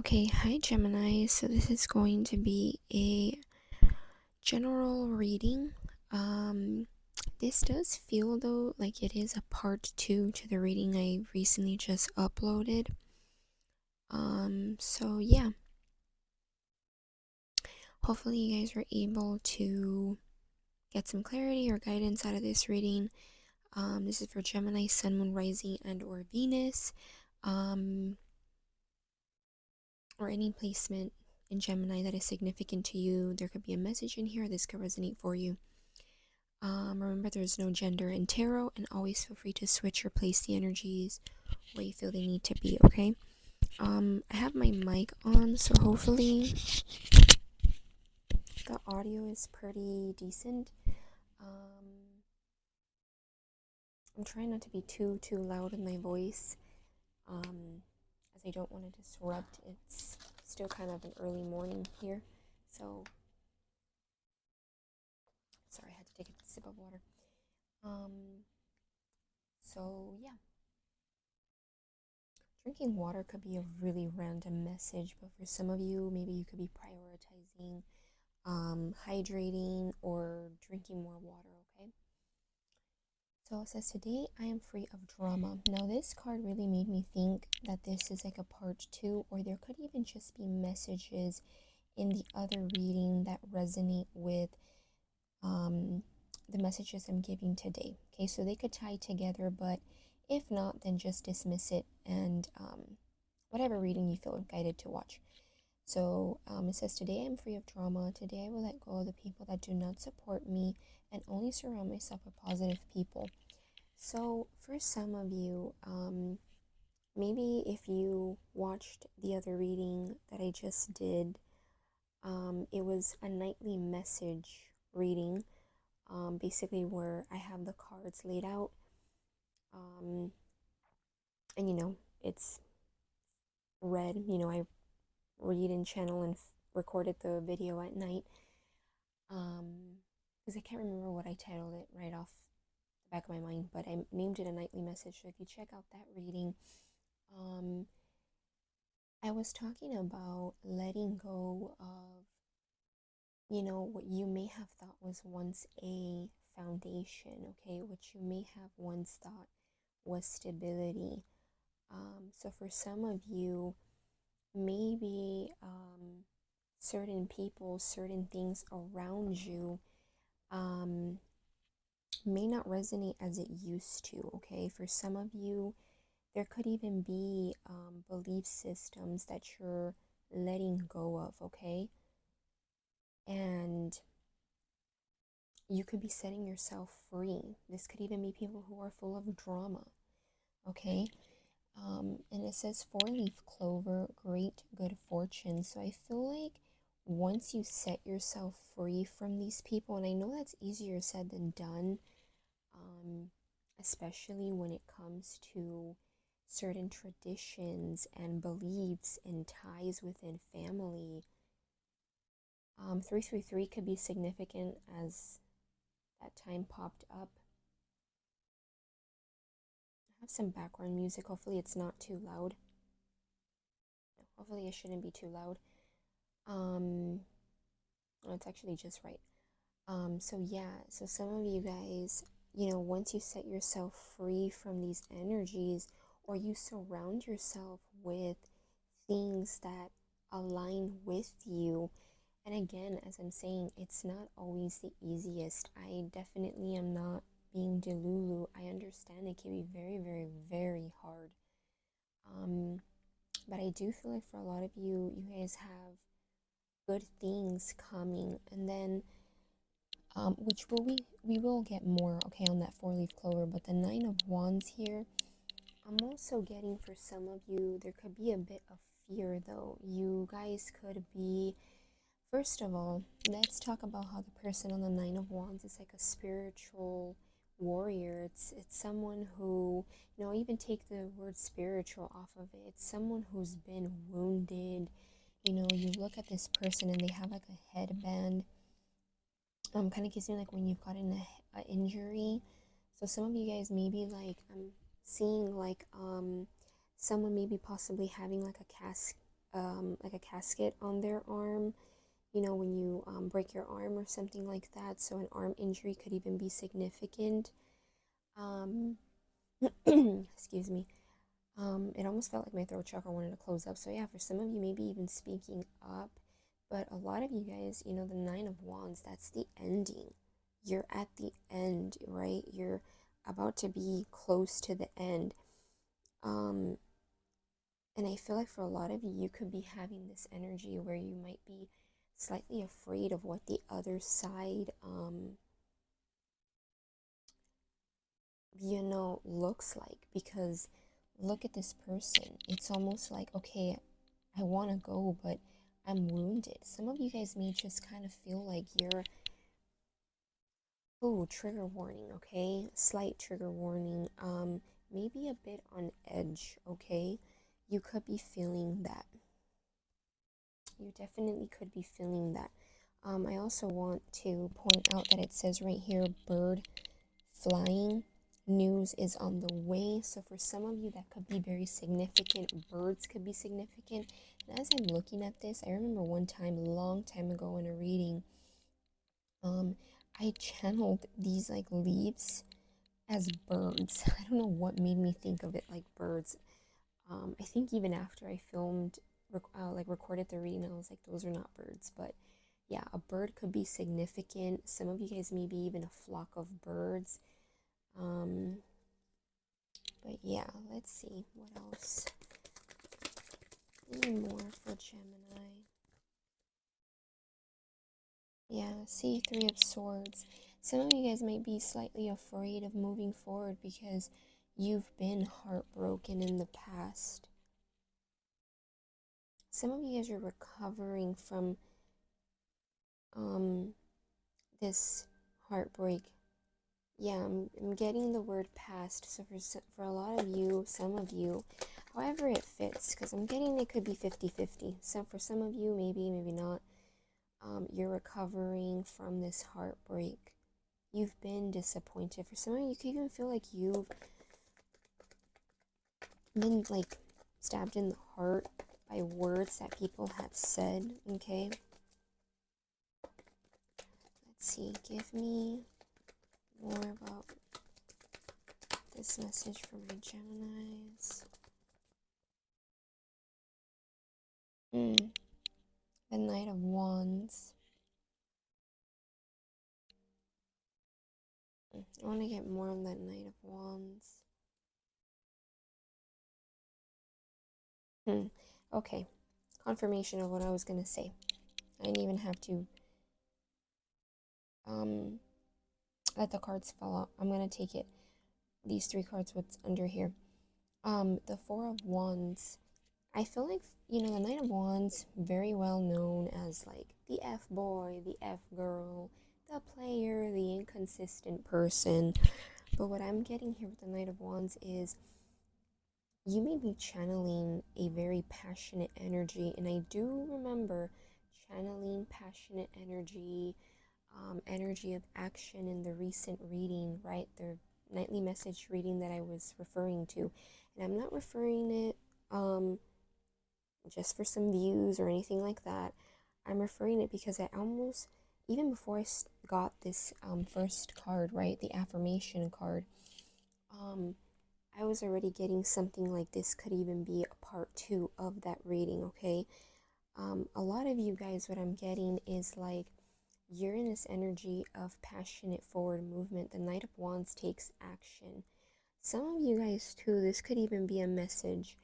Okay, hi Gemini. So this is going to be a general reading. This does feel though like it is a part 2 to the reading I recently just uploaded. So yeah. Hopefully you guys are able to get some clarity or guidance out of this reading. This is for Gemini, Sun, Moon, Rising, and or Venus. Or any placement in Gemini that is significant to you. There could be a message in here. This could resonate for you. Remember, there's no gender in tarot, and always feel free to switch or place the energies where you feel they need to be, okay? I have my mic on, so hopefully the audio is pretty decent. I'm trying not to be too loud in my voice, as I don't want to disrupt. It's still kind of an early morning here, so sorry, I had to take a sip of water. So yeah. Drinking water could be a really random message, but for some of you, maybe you could be prioritizing hydrating or drinking more water, okay? So it says, today I am free of drama. Now this card really made me think that this is like a part 2, or there could even just be messages in the other reading that resonate with the messages I'm giving today. Okay, so they could tie together, but if not, then just dismiss it and whatever reading you feel guided to watch. So it says, today I'm free of drama. Today I will let go of the people that do not support me and only surround myself with positive people. So for some of you, maybe if you watched the other reading that I just did, it was a nightly message reading, basically where I have the cards laid out, and it's read. I read and channel and recorded the video at night, because I can't remember what I titled it right off the back of my mind, but I named it a nightly message. So if you check out that reading, I was talking about letting go of what you may have thought was once a foundation, okay, what you may have once thought was stability. So for some of you, maybe certain people, certain things around you may not resonate as it used to, okay? For some of you, there could even be belief systems that you're letting go of, okay? And you could be setting yourself free. This could even be people who are full of drama, okay? And it says 4-leaf clover, great good fortune. So I feel like once you set yourself free from these people, and I know that's easier said than done, especially when it comes to certain traditions and beliefs and ties within family. 333 could be significant as that time popped up. I have some background music. Hopefully it's not too loud. Hopefully it shouldn't be too loud. Oh, it's actually just right. So yeah, so some of you guys, once you set yourself free from these energies, or you surround yourself with things that align with you. And again, as I'm saying, it's not always the easiest. I definitely am not being delulu. I understand it can be very, very, very hard. But I do feel like for a lot of you, you guys have good things coming, and then which we will get more, okay, on that 4-leaf clover. But the 9 of Wands here, I'm also getting, for some of you, there could be a bit of fear though. You guys could be, first of all, let's talk about how the person on the 9 of Wands is like a spiritual warrior. It's someone who, even take the word spiritual off of it. It's someone who's been wounded. You look at this person and they have like a headband. Kind of gives me like when you've gotten a injury. So some of you guys maybe I'm seeing like someone maybe possibly having like a cast like a casket on their arm, you know, when you break your arm or something like that. So an arm injury could even be significant. Um, excuse me. It almost felt like my throat chakra wanted to close up. So yeah, for some of you, maybe even speaking up, but a lot of you guys, you know, the Nine of Wands, that's the ending. You're at the end, right? You're about to be close to the end. And I feel like for a lot of you, you could be having this energy where you might be slightly afraid of what the other side, you know, looks like. Because look at this person. It's almost like, okay, I want to go, but I'm wounded. Some of you guys may just kind of feel like you're, oh, trigger warning, okay? Slight trigger warning. Maybe a bit on edge, okay? You could be feeling that. You definitely could be feeling that. I also want to point out that it says right here, bird flying. News is on the way. So for some of you, that could be very significant. Birds could be significant. And as I'm looking at this, I remember one time, a long time ago in a reading, I channeled these like leaves as birds. I don't know what made me think of it like birds. I think even after I filmed, like recorded the reading, I was like, those are not birds. But yeah, a bird could be significant. Some of you guys maybe even a flock of birds. But yeah, let's see what else. Any more for Gemini? Yeah, see, Three of Swords. Some of you guys might be slightly afraid of moving forward because you've been heartbroken in the past. Some of you guys are recovering from this heartbreak. Yeah, I'm getting the word past. So for a lot of you, some of you, however it fits, because I'm getting it could be 50-50. So for some of you, maybe, maybe not. You're recovering from this heartbreak. You've been disappointed. For some of you, you can even feel like you've been like stabbed in the heart by words that people have said, okay? Let's see, give me more about this message for my Geminis. The Knight of Wands. I want to get more on that Knight of Wands. Okay, confirmation of what I was going to say. I didn't even have to let the cards fall out. I'm going to take it. These three cards, what's under here. The Four of Wands. I feel like, you know, the Knight of Wands, very well known as like the F-boy, the F-girl, the player, the inconsistent person. But what I'm getting here with the Knight of Wands is you may be channeling a very passionate energy. And I do remember channeling passionate energy, energy of action in the recent reading, right? The nightly message reading that I was referring to. And I'm not referring it just for some views or anything like that. I'm referring it because I almost, even before I got this first card, right, the affirmation card, I was already getting something like this could even be a part 2 of that reading, okay? A lot of you guys, what I'm getting is like you're in this energy of passionate forward movement. The Knight of Wands takes action. Some of you guys too, this could even be a message.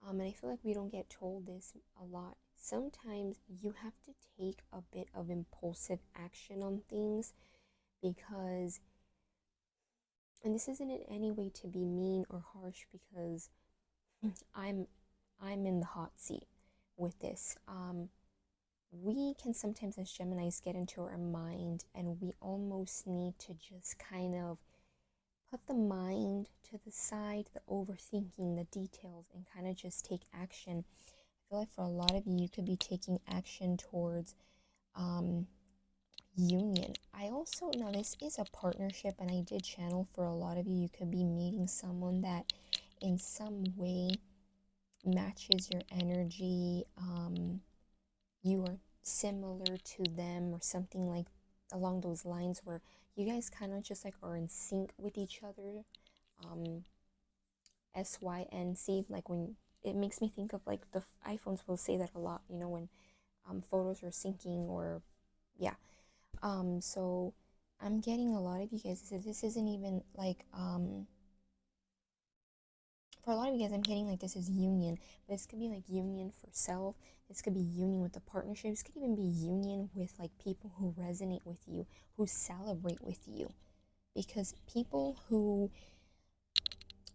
And I feel like we don't get told this a lot. Sometimes you have to take a bit of impulsive action on things because, and this isn't in any way to be mean or harsh, because I'm in the hot seat with this. We can sometimes as Geminis get into our mind and we almost need to just kind of put the mind to the side, the overthinking, the details, and kind of just take action. I feel like for a lot of you, you could be taking action towards union. I also, now this is a partnership, and I did channel for a lot of you, you could be meeting someone that in some way matches your energy. You are similar to them or something like along those lines where you guys kind of just like are in sync with each other. um SYNC, like when it makes me think of like the iPhones will say that a lot, you know, when photos are syncing or yeah. So I'm getting a lot of you guys. So this isn't even like for a lot of you guys, I'm getting like this is union, but this could be like union for self. This could be union with the partnership. This could even be union with like people who resonate with you, who celebrate with you. Because people who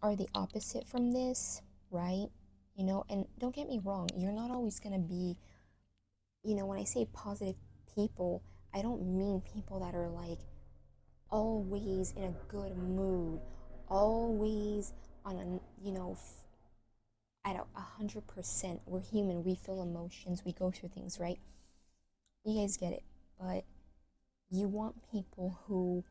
are the opposite from this, right? You know, and don't get me wrong, you're not always going to be, you know, when I say positive people, I don't mean people that are like always in a good mood, always on a, you know, at 100%. We're human, we feel emotions, we go through things, right? You guys get it. But you want people who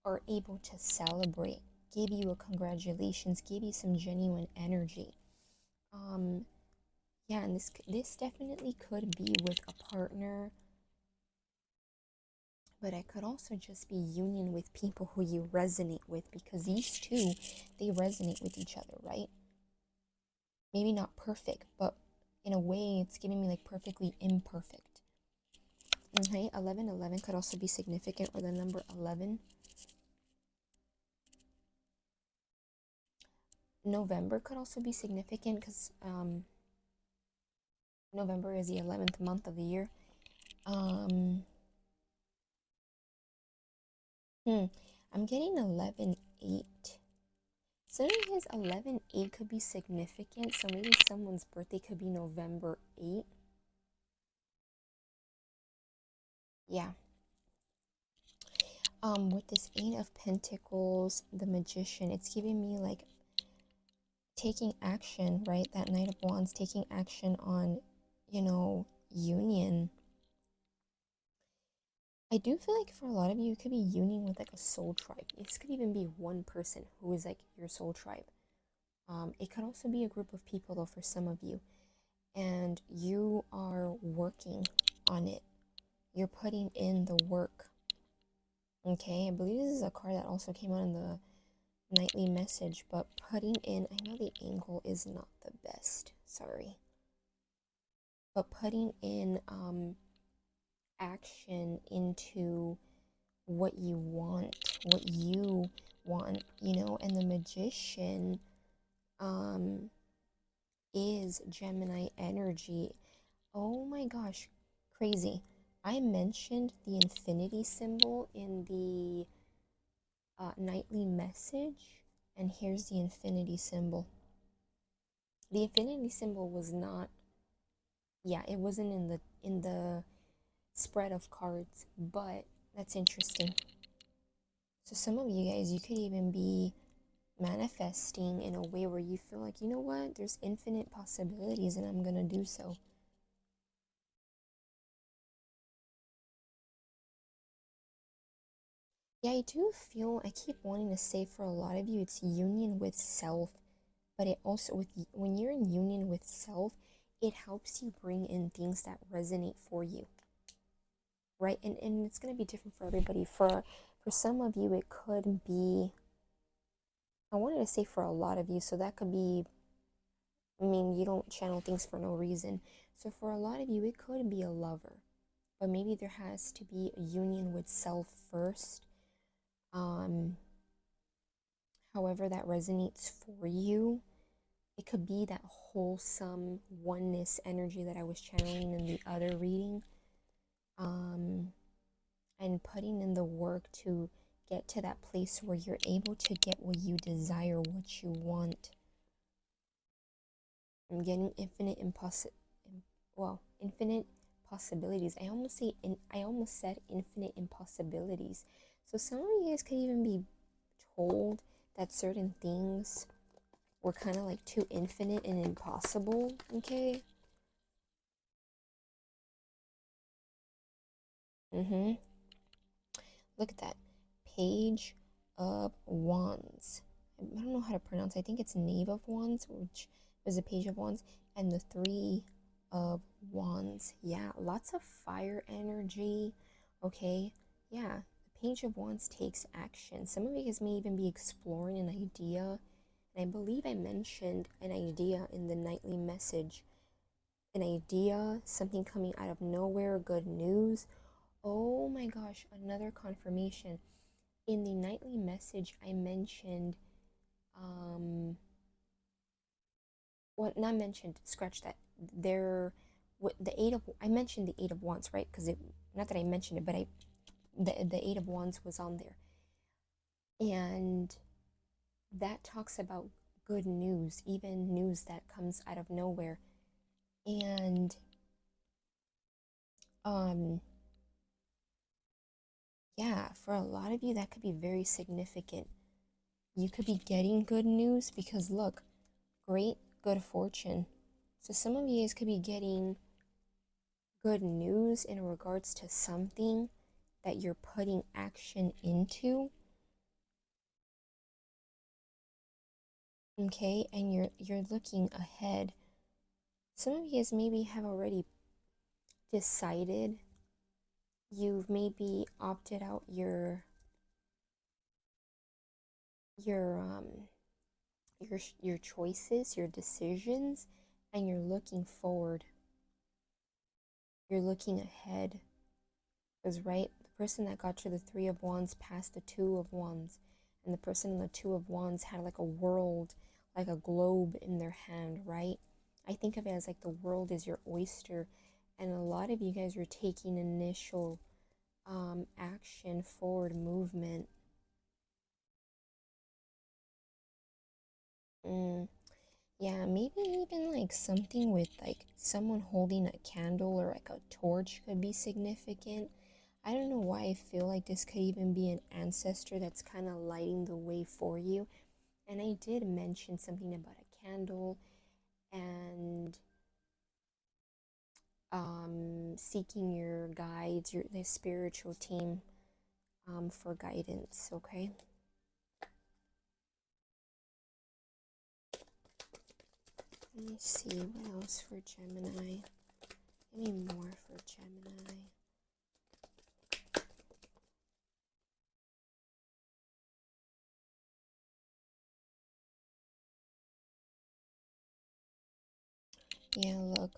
are able to celebrate, give you a congratulations, give you some genuine energy. Yeah, and this definitely could be with a partner, but it could also just be union with people who you resonate with, because these two, they resonate with each other, right? Maybe not perfect, but in a way it's giving me like perfectly imperfect. Okay, 1111 could also be significant, or the number 11. November could also be significant because November is the 11th month of the year. Um, I'm getting 11/8. So his 11/8 could be significant. So maybe someone's birthday could be November 8. Yeah. With this Eight of Pentacles, the Magician, it's giving me like taking action, right? That Knight of Wands, taking action on, you know, union. I do feel like for a lot of you, it could be union with like a soul tribe. This could even be one person who is like your soul tribe. It could also be a group of people though for some of you. And you are working on it. You're putting in the work. Okay, I believe this is a card that also came out in the nightly message, but putting in, I know the angle is not the best, sorry. But putting in action into what you want, you know, and the Magician is Gemini energy. Oh my gosh, crazy. I mentioned the infinity symbol in the nightly message, and here's the infinity symbol. The infinity symbol was not, yeah, it wasn't in the spread of cards, but that's interesting. So some of you guys, you could even be manifesting in a way where you feel like, you know what, there's infinite possibilities and I'm gonna do so. Yeah, I do feel, I keep wanting to say for a lot of you, it's union with self, but it also, when you're in union with self, it helps you bring in things that resonate for you, right? And it's going to be different for everybody. For some of you, it could be, I wanted to say for a lot of you, so that could be, I mean, you don't channel things for no reason. So for a lot of you, it could be a lover, but maybe there has to be a union with self first. However that resonates for you. It could be that wholesome oneness energy that I was channeling in the other reading. And putting in the work to get to that place where you're able to get what you desire, what you want. I'm getting infinite possibilities. I almost said infinite impossibilities. So some of you guys could even be told that certain things were kind of like too infinite and impossible, okay? Look at that. Page of Wands. I don't know how to pronounce it. I think it's Knave of Wands, which There's a Page of Wands and the Three of Wands. Yeah, lots of fire energy. Okay, yeah, the Page of Wands takes action. Some of you guys may even be exploring an idea. And I believe I mentioned an idea in the nightly message. An idea, something coming out of nowhere, good news. Oh my gosh, another confirmation. In the nightly message, I mentioned, well, not mentioned, scratch that. There, the Eight of, I mentioned the Eight of Wands, right? Because it, not that I mentioned it, but the Eight of Wands was on there. And that talks about good news, even news that comes out of nowhere. And, um, yeah, for a lot of you, that could be very significant. You could be getting good news because look, great good fortune. So some of you guys could be getting good news in regards to something that you're putting action into. Okay, and you're looking ahead. Some of you guys maybe have already decided. You've maybe opted out your your choices, your decisions, and you're looking forward. You're looking ahead. Because, right, the person that got to the Three of Wands passed the Two of Wands. And the person in the Two of Wands had like a world, like a globe in their hand, right? I think of it as like the world is your oyster. And a lot of you guys are taking initial action, forward movement. Yeah, maybe even like something with like someone holding a candle or like a torch could be significant. I don't know why I feel like this could even be an ancestor that's kind of lighting the way for you. And I did mention something about a candle and seeking your guides, the spiritual team for guidance, okay? Let me see, what else for Gemini? Any more for Gemini? Yeah, look.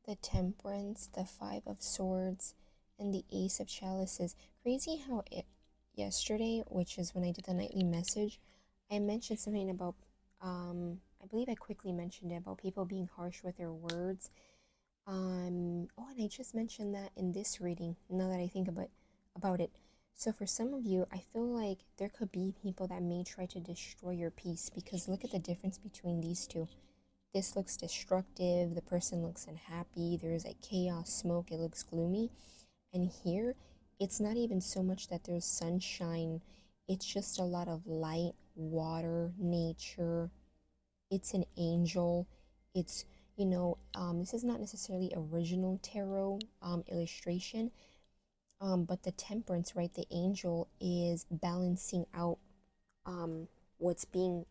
The Temperance, the Five of Swords, and the Ace of Chalices. Crazy how yesterday, which is when I did the nightly message, I mentioned something about, I believe I quickly mentioned it about people being harsh with their words. Oh, and I just mentioned that in this reading, now that I think about it. So for some of you, I feel like there could be people that may try to destroy your peace because look at the difference between these two. This looks destructive, the person looks unhappy, there's like chaos, smoke, it looks gloomy. And here, it's not even so much that there's sunshine, it's just a lot of light, water, nature. It's an angel. It's, this is not necessarily original tarot illustration, but the temperance, right? The angel is balancing out what's being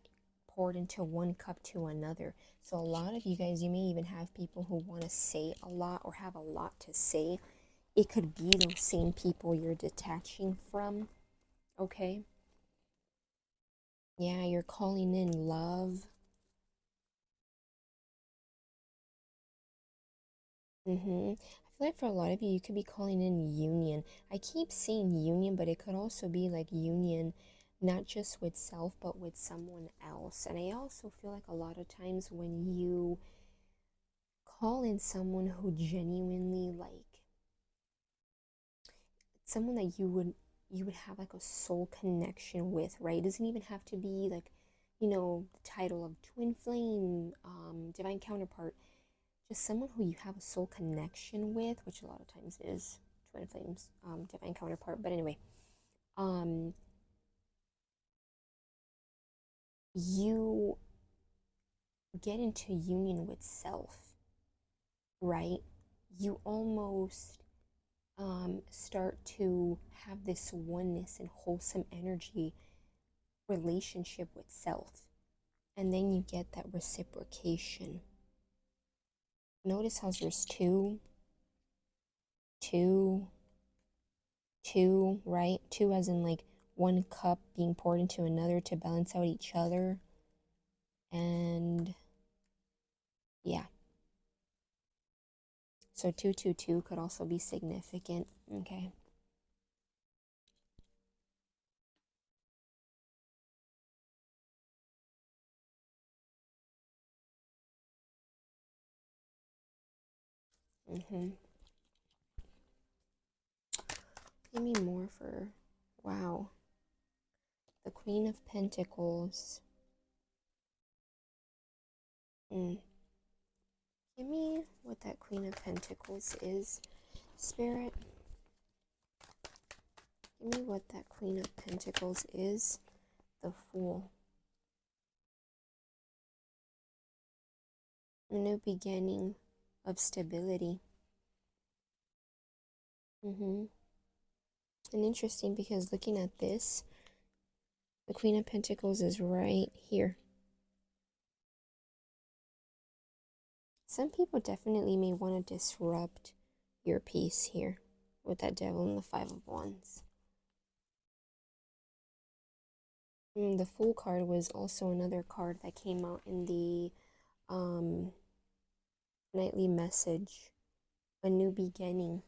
poured into one cup to another. So a lot of you guys, you may even have people who want to say a lot or have a lot to say. It could be those same people you're detaching from, okay? Yeah, you're calling in love. I feel like for a lot of you, you could be calling in union. I keep saying union, but it could also be like union, not just with self, but with someone else. And I also feel like a lot of times when you call in someone who genuinely like someone that you would have like a soul connection with, right? It doesn't even have to be like, the title of twin flame, divine counterpart. Just someone who you have a soul connection with, which a lot of times is twin flames, divine counterpart. But anyway, um, you get into union with self, right? You almost start to have this oneness and wholesome energy relationship with self. and then you get that reciprocation. Notice how there's two, right? Two as in like one cup being poured into another to balance out each other. And yeah. So 222 could also be significant. Okay. Give me more for, wow. The Queen of Pentacles. Give me what that Queen of Pentacles is, Spirit. Give me what that Queen of Pentacles is. The Fool. A new beginning of stability. And interesting because looking at this, the Queen of Pentacles is right here. Some people definitely may want to disrupt your peace here with that Devil and the Five of Wands. The Fool card was also another card that came out in the nightly message. A new beginning.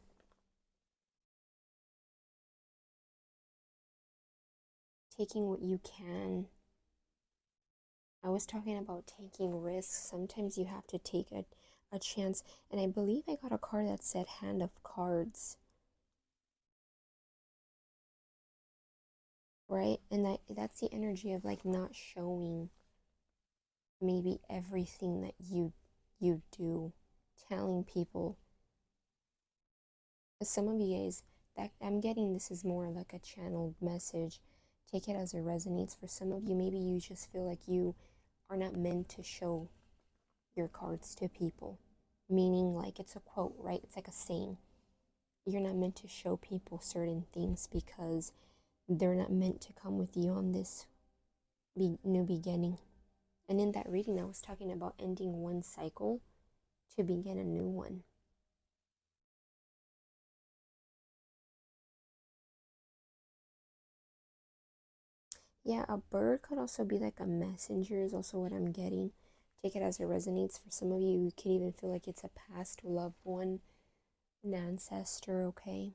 Taking what you can. I was talking about taking risks. Sometimes you have to take a chance. And I believe I got a card that said Hand of Cards. Right? And that's the energy of like not showing maybe everything that you do. Telling people. Because some of you guys, that I'm getting this is more like a channeled message. Take it as it resonates. For some of you, maybe you just feel like you are not meant to show your cards to people. Meaning, like, it's a quote, right? It's like a saying. You're not meant to show people certain things because they're not meant to come with you on this new beginning. And in that reading, I was talking about ending one cycle to begin a new one. Yeah, a bird could also be like a messenger is also what I'm getting. Take it as it resonates. For some of you, you could even feel like it's a past loved one, an ancestor, okay?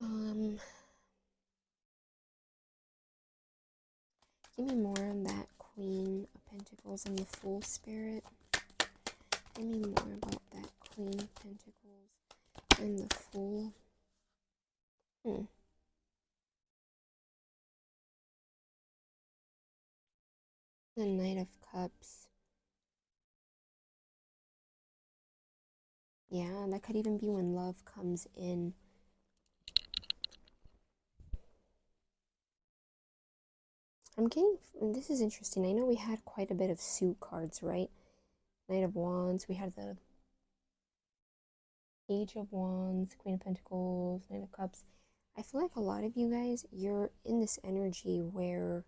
Give me more on that Queen of Pentacles and the Fool spirit. Give me more about that Queen of Pentacles and the Fool. The Knight of Cups. Yeah, that could even be when love comes in. I'm getting, this is interesting. I know we had quite a bit of suit cards, right? Knight of Wands. We had the Page of Wands, Queen of Pentacles, Knight of Cups. I feel like a lot of you guys, you're in this energy where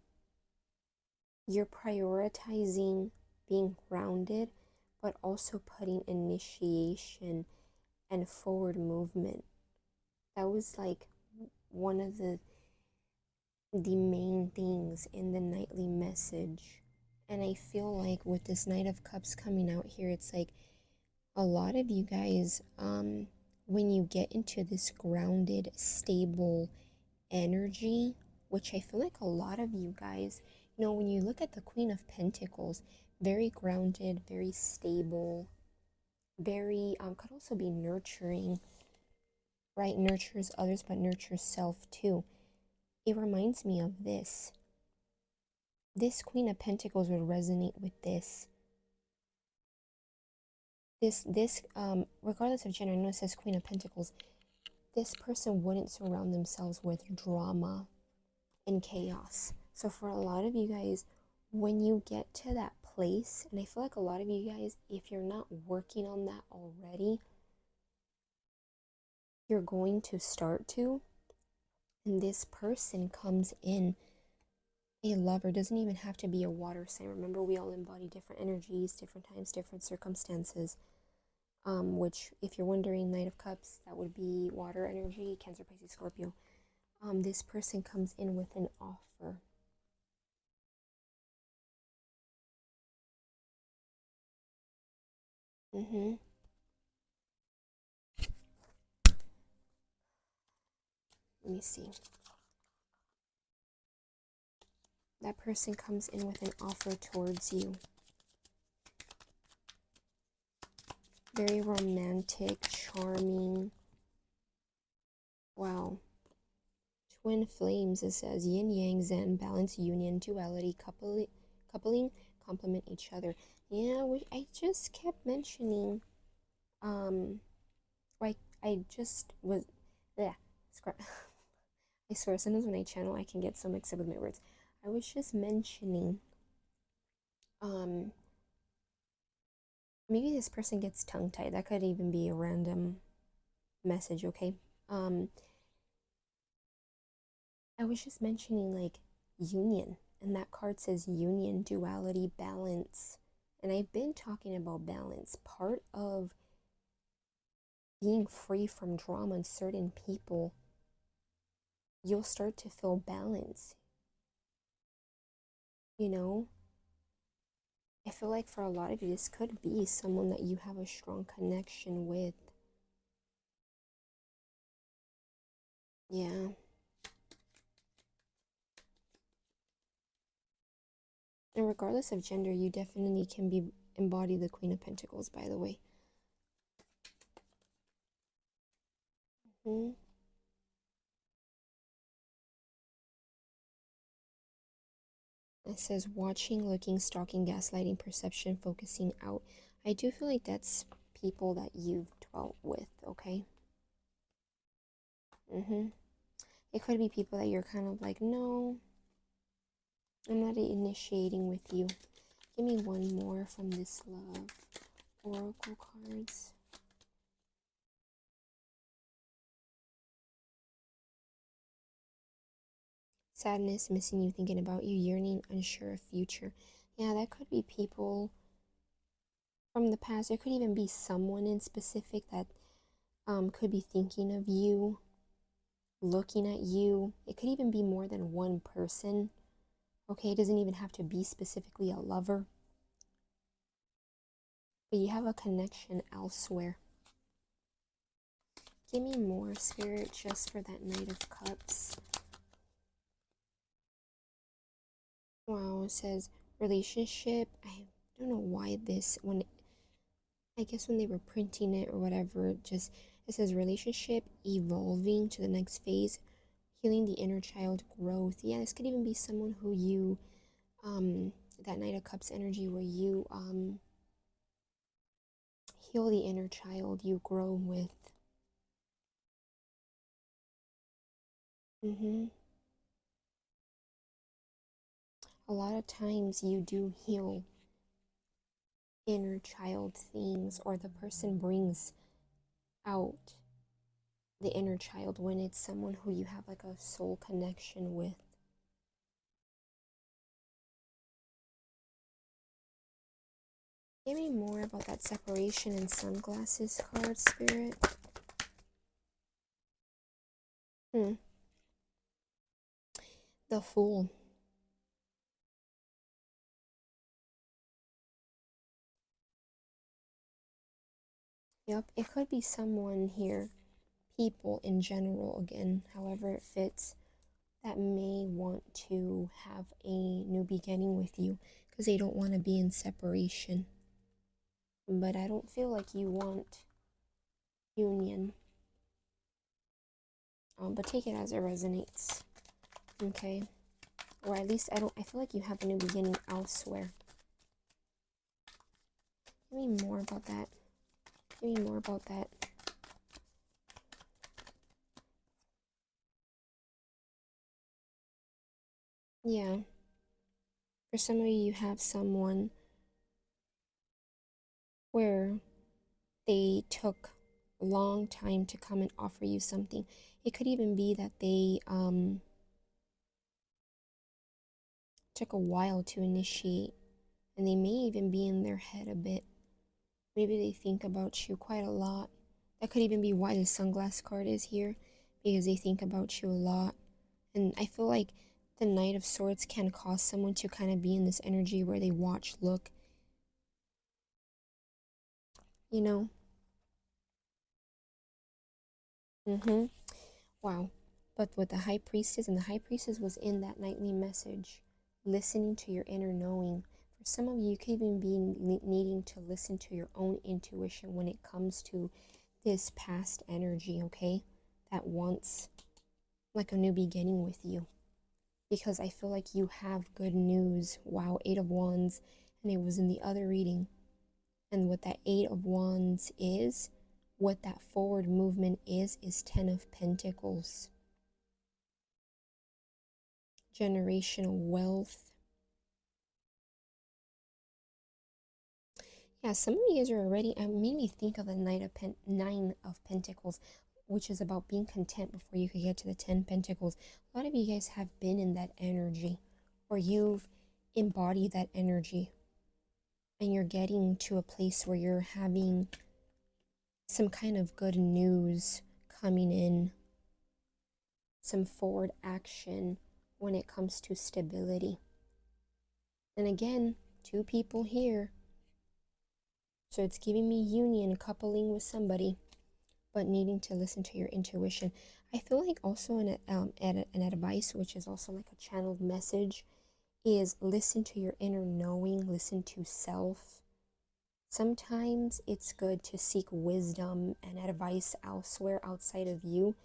you're prioritizing being grounded, but also putting initiation and forward movement. That was like one of the main things in the nightly message. And I feel like with this Knight of Cups coming out here, it's like a lot of you guys, when you get into this grounded, stable energy, which I feel like a lot of you guys, you know, when you look at the Queen of Pentacles, very grounded, very stable, very, could also be nurturing, right? Nurtures others, but nurtures self too. It reminds me of this. This Queen of Pentacles would resonate with this. Regardless of gender, I know it says Queen of Pentacles, this person wouldn't surround themselves with drama and chaos. So for a lot of you guys, when you get to that place, and I feel like a lot of you guys, if you're not working on that already, you're going to start to, and this person comes in a lover doesn't even have to be a water sign. Remember, we all embody different energies, different times, different circumstances. Which, if you're wondering, Knight of Cups, that would be water energy, Cancer, Pisces, Scorpio. This person comes in with an offer. Let me see. That person comes in with an offer towards you. Very romantic, charming. Wow. Twin flames, it says yin yang, zen, balance, union, duality, coupling, complement each other. Yeah, I just kept mentioning, like, I just was, yeah, I swear, sometimes when I channel, I can get so mixed up with my words. I was just mentioning, maybe this person gets tongue-tied. That could even be a random message, okay? I was just mentioning, like, union, and that card says union, duality, balance. And I've been talking about balance. Part of being free from drama and certain people, you'll start to feel balance. You know? I feel like for a lot of you, this could be someone that you have a strong connection with. Yeah. And regardless of gender, you definitely can embody the Queen of Pentacles, by the way. It says watching, looking, stalking, gaslighting, perception, focusing out. I do feel like that's people that you've dwelt with, okay? It could be people that you're kind of like, no, I'm not initiating with you. Give me one more from this love oracle cards. Sadness, missing you, thinking about you, yearning, unsure of future. Yeah, that could be people from the past. There could even be someone in specific that could be thinking of you, looking at you. It could even be more than one person. Okay, it doesn't even have to be specifically a lover. But you have a connection elsewhere. Give me more, Spirit, just for that Knight of Cups. Wow, it says relationship. I don't know why this, I guess when they were printing it or whatever, it says relationship evolving to the next phase, healing the inner child growth. Yeah, this could even be someone who you, that Knight of Cups energy where you, heal the inner child you grow with. A lot of times you do heal inner child things, or the person brings out the inner child when it's someone who you have like a soul connection with. Give me more about that separation and sunglasses card, Spirit. The Fool. Yep, it could be someone here, people in general, again, however it fits, that may want to have a new beginning with you because they don't want to be in separation. But I don't feel like you want union. But take it as it resonates. Okay? Or at least I feel like you have a new beginning elsewhere. Give me more about that. Give me more about that. Yeah. For some of you have someone where they took a long time to come and offer you something. It could even be that they took a while to initiate, and they may even be in their head a bit. Maybe they think about you quite a lot. That could even be why the sunglass card is here, because they think about you a lot. And I feel like the Knight of Swords can cause someone to kind of be in this energy where they watch, look, you know? Wow. But with the High Priestess, and the High Priestess was in that nightly message, listening to your inner knowing. For some of you, you could even be needing to listen to your own intuition when it comes to this past energy, okay? That wants like a new beginning with you. Because I feel like you have good news. Wow, Eight of Wands, and it was in the other reading. And what that Eight of Wands is, what that forward movement is Ten of Pentacles. Generational wealth. Yeah, some of you guys are already, it made me think of the Nine of Pentacles, which is about being content before you could get to the 10 Pentacles. A lot of you guys have been in that energy, or you've embodied that energy, and you're getting to a place where you're having some kind of good news coming in, some forward action when it comes to stability. And again, two people here. So it's giving me union, coupling with somebody, but needing to listen to your intuition. I feel like also an advice, which is also like a channeled message, is listen to your inner knowing, listen to self. Sometimes it's good to seek wisdom and advice elsewhere outside of you,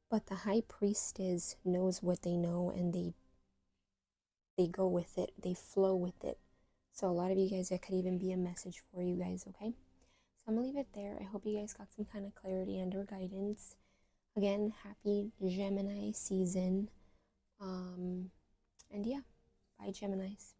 but the High Priestess knows what they know, and they go with it, they flow with it. So a lot of you guys, that could even be a message for you guys, okay? So I'm gonna leave it there. I hope you guys got some kind of clarity and or guidance. Again, happy Gemini season. And yeah, bye Geminis.